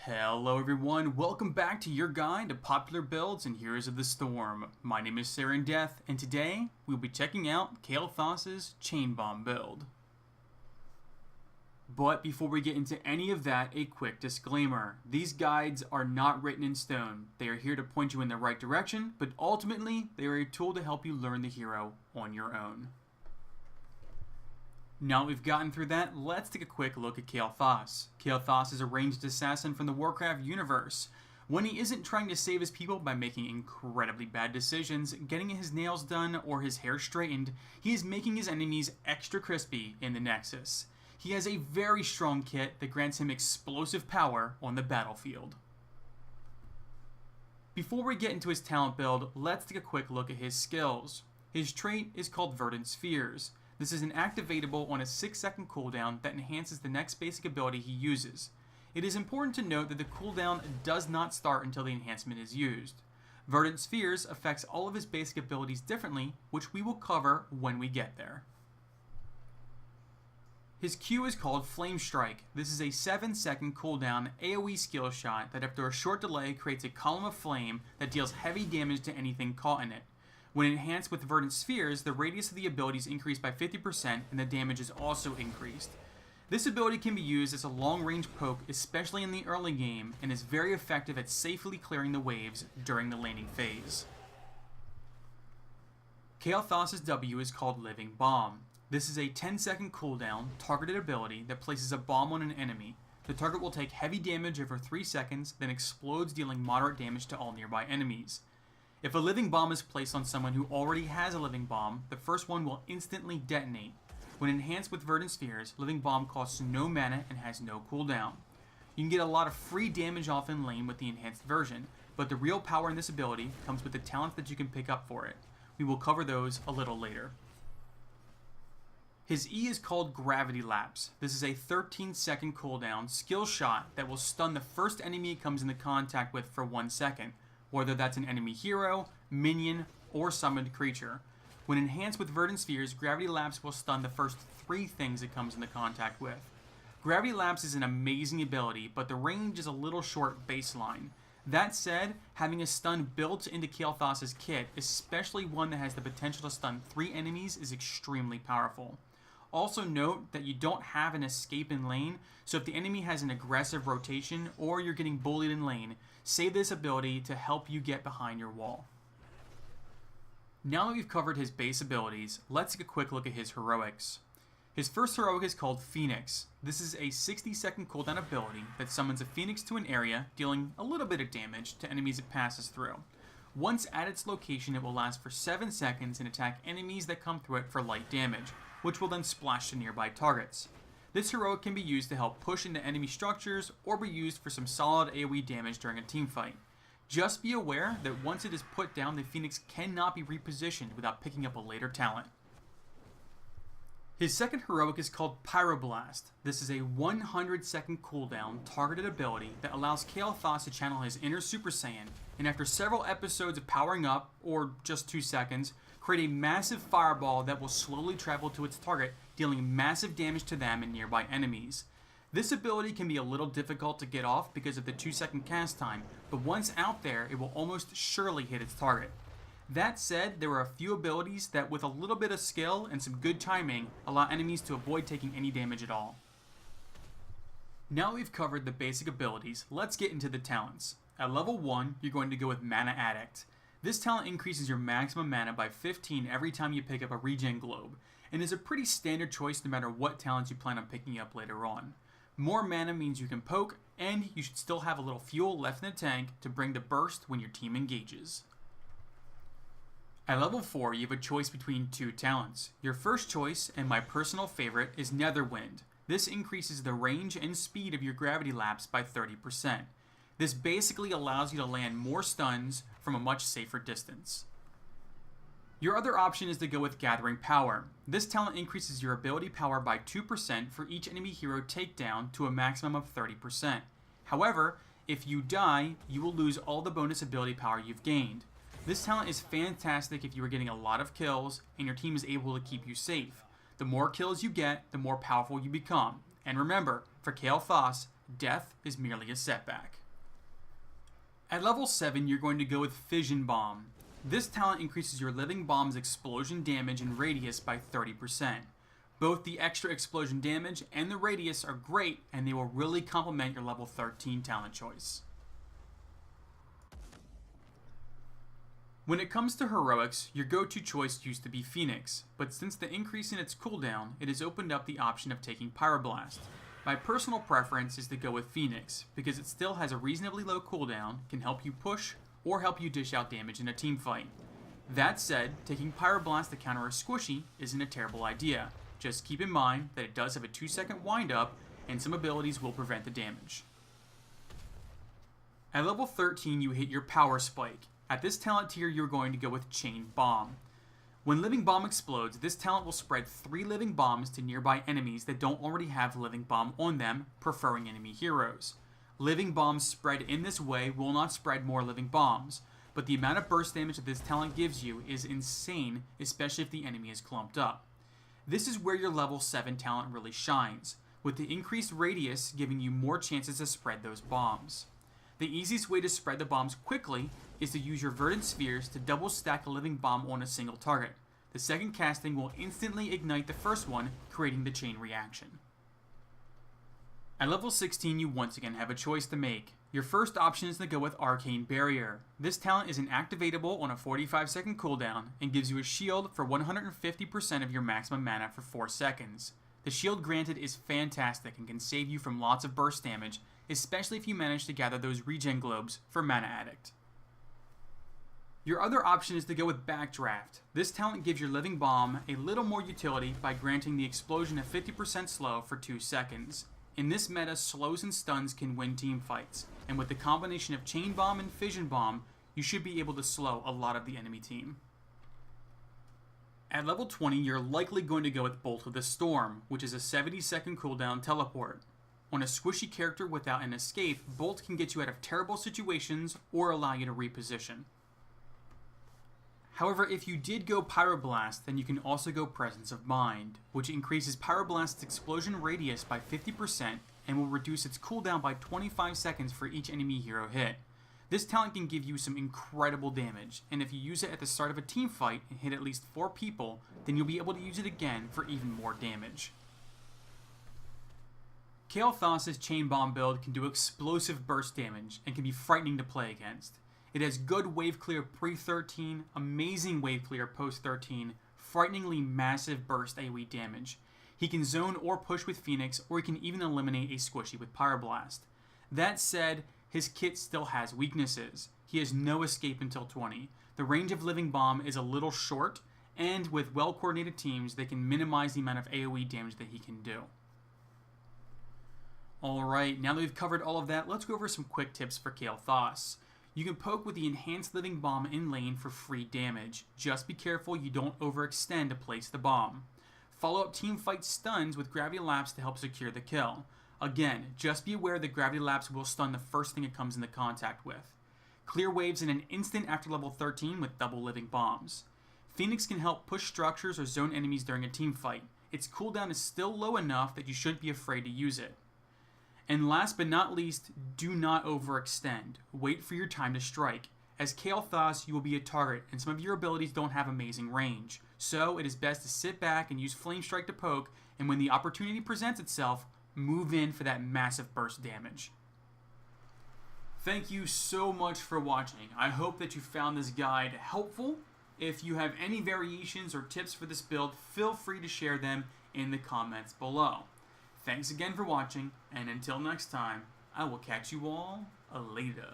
Hello everyone, welcome back to your guide to popular builds and Heroes of the Storm. My name is Saren Death, and today we'll be checking out Kael'thas Chain Bomb build. But before we get into any of that, a quick disclaimer. These guides are not written in stone. They are here to point you in the right direction, but ultimately they are a tool to help you learn the hero on your own. Now that we've gotten through that, let's take a quick look at Kael'thas. Kael'thas is a ranged assassin from the Warcraft universe. When he isn't trying to save his people by making incredibly bad decisions, getting his nails done, or his hair straightened, he is making his enemies extra crispy in the Nexus. He has a very strong kit that grants him explosive power on the battlefield. Before we get into his talent build, let's take a quick look at his skills. His trait is called Verdant Spheres. This is an activatable on a 6-second cooldown that enhances the next basic ability he uses. It is important to note that the cooldown does not start until the enhancement is used. Verdant Spheres affects all of his basic abilities differently, which we will cover when we get there. His Q is called Flame Strike. This is a 7-second cooldown AoE skill shot that after a short delay creates a column of flame that deals heavy damage to anything caught in it. When enhanced with Verdant Spheres, the radius of the ability is increased by 50% and the damage is also increased. This ability can be used as a long-range poke, especially in the early game, and is very effective at safely clearing the waves during the laning phase. Kael'thas' W is called Living Bomb. This is a 10-second cooldown, targeted ability that places a bomb on an enemy. The target will take heavy damage over 3 seconds, then explodes, dealing moderate damage to all nearby enemies. If a living bomb is placed on someone who already has a living bomb, the first one will instantly detonate. When enhanced with Verdant Spheres, living bomb costs no mana and has no cooldown. You can get a lot of free damage off in lane with the enhanced version, but the real power in this ability comes with the talents that you can pick up for it. We will cover those a little later. His E is called Gravity Lapse. This is a 13-second cooldown skill shot that will stun the first enemy it comes into contact with for 1 second. Whether that's an enemy hero, minion, or summoned creature. When enhanced with Verdant Spheres, Gravity Lapse will stun the first 3 things it comes into contact with. Gravity Lapse is an amazing ability, but the range is a little short baseline. That said, having a stun built into Kael'thas' kit, especially one that has the potential to stun 3 enemies, is extremely powerful. Also note that you don't have an escape in lane, so if the enemy has an aggressive rotation or you're getting bullied in lane, save this ability to help you get behind your wall. Now that we've covered his base abilities, let's take a quick look at his heroics. His first heroic is called Phoenix. This is a 60-second cooldown ability that summons a phoenix to an area, dealing a little bit of damage to enemies it passes through. Once at its location, it will last for 7 seconds and attack enemies that come through it for light damage, which will then splash to nearby targets. This heroic can be used to help push into enemy structures or be used for some solid AoE damage during a team fight. Just be aware that once it is put down, the Phoenix cannot be repositioned without picking up a later talent. His second heroic is called Pyroblast. This is a 100-second cooldown targeted ability that allows Kael'thas to channel his inner Super Saiyan, and after several episodes of powering up, or just 2 seconds, create a massive fireball that will slowly travel to its target, dealing massive damage to them and nearby enemies. This ability can be a little difficult to get off because of the 2-second cast time, but once out there, it will almost surely hit its target. That said, there are a few abilities that with a little bit of skill and some good timing, allow enemies to avoid taking any damage at all. Now we've covered the basic abilities, let's get into the talents. At level 1, you're going to go with Mana Addict. This talent increases your maximum mana by 15 every time you pick up a regen globe, and is a pretty standard choice no matter what talents you plan on picking up later on. More mana means you can poke, and you should still have a little fuel left in the tank to bring the burst when your team engages. At level 4, you have a choice between 2 talents. Your first choice, and my personal favorite, is Netherwind. This increases the range and speed of your Gravity Lapse by 30%. This basically allows you to land more stuns from a much safer distance. Your other option is to go with Gathering Power. This talent increases your ability power by 2% for each enemy hero takedown to a maximum of 30%. However, if you die, you will lose all the bonus ability power you've gained. This talent is fantastic if you are getting a lot of kills and your team is able to keep you safe. The more kills you get, the more powerful you become. And remember, for Kael'thas, Death is merely a setback. At level 7, you're going to go with Fission Bomb. This talent increases your living bomb's explosion damage and radius by 30%. Both the extra explosion damage and the radius are great, and they will really complement your level 13 talent choice. When it comes to heroics, your go-to choice used to be Phoenix, but since the increase in its cooldown, it has opened up the option of taking Pyroblast. My personal preference is to go with Phoenix, because it still has a reasonably low cooldown, can help you push, or help you dish out damage in a team fight. That said, taking Pyroblast to counter a squishy isn't a terrible idea. Just keep in mind that it does have a 2-second wind up, and some abilities will prevent the damage. At level 13, you hit your power spike. At this talent tier, you're going to go with Chain Bomb. When Living Bomb explodes, this talent will spread 3 Living Bombs to nearby enemies that don't already have Living Bomb on them, preferring enemy heroes. Living Bombs spread in this way will not spread more Living Bombs, but the amount of burst damage that this talent gives you is insane, especially if the enemy is clumped up. This is where your level 7 talent really shines, with the increased radius giving you more chances to spread those bombs. The easiest way to spread the bombs quickly is to use your Verdant Spheres to double stack a Living Bomb on a single target. The second casting will instantly ignite the first one, creating the chain reaction. At level 16, you once again have a choice to make. Your first option is to go with Arcane Barrier. This talent is inactivatable on a 45-second cooldown and gives you a shield for 150% of your maximum mana for 4 seconds. The shield granted is fantastic and can save you from lots of burst damage, especially if you manage to gather those regen globes for Mana Addict. Your other option is to go with Backdraft. This talent gives your Living Bomb a little more utility by granting the explosion a 50% slow for 2 seconds. In this meta, slows and stuns can win team fights, and with the combination of Chain Bomb and Fission Bomb, you should be able to slow a lot of the enemy team. At level 20, you're likely going to go with Bolt of the Storm, which is a 70-second cooldown teleport. On a squishy character without an escape, Bolt can get you out of terrible situations or allow you to reposition. However, if you did go Pyroblast, then you can also go Presence of Mind, which increases Pyroblast's explosion radius by 50% and will reduce its cooldown by 25 seconds for each enemy hero hit. This talent can give you some incredible damage, and if you use it at the start of a team fight and hit at least 4 people, then you'll be able to use it again for even more damage. Kael'thas' Chain Bomb build can do explosive burst damage and can be frightening to play against. It has good wave clear pre-13, amazing wave clear post-13, frighteningly massive burst AoE damage. He can zone or push with Phoenix, or he can even eliminate a squishy with Pyroblast. That said, his kit still has weaknesses. He has no escape until 20. The range of Living Bomb is a little short, and with well-coordinated teams, they can minimize the amount of AoE damage that he can do. Alright, now that we've covered all of that, let's go over some quick tips for Kael'thas. You can poke with the Enhanced Living Bomb in lane for free damage. Just be careful you don't overextend to place the bomb. Follow up teamfight stuns with Gravity Lapse to help secure the kill. Again, just be aware that Gravity Lapse will stun the first thing it comes into contact with. Clear waves in an instant after level 13 with double Living Bombs. Phoenix can help push structures or zone enemies during a team fight. Its cooldown is still low enough that you shouldn't be afraid to use it. And last but not least, do not overextend. Wait for your time to strike. As Kael'thas, you will be a target, and some of your abilities don't have amazing range. So it is best to sit back and use Flame Strike to poke, and when the opportunity presents itself, move in for that massive burst damage. Thank you so much for watching. I hope that you found this guide helpful. If you have any variations or tips for this build, feel free to share them in the comments below. Thanks again for watching, and until next time, I will catch you all later.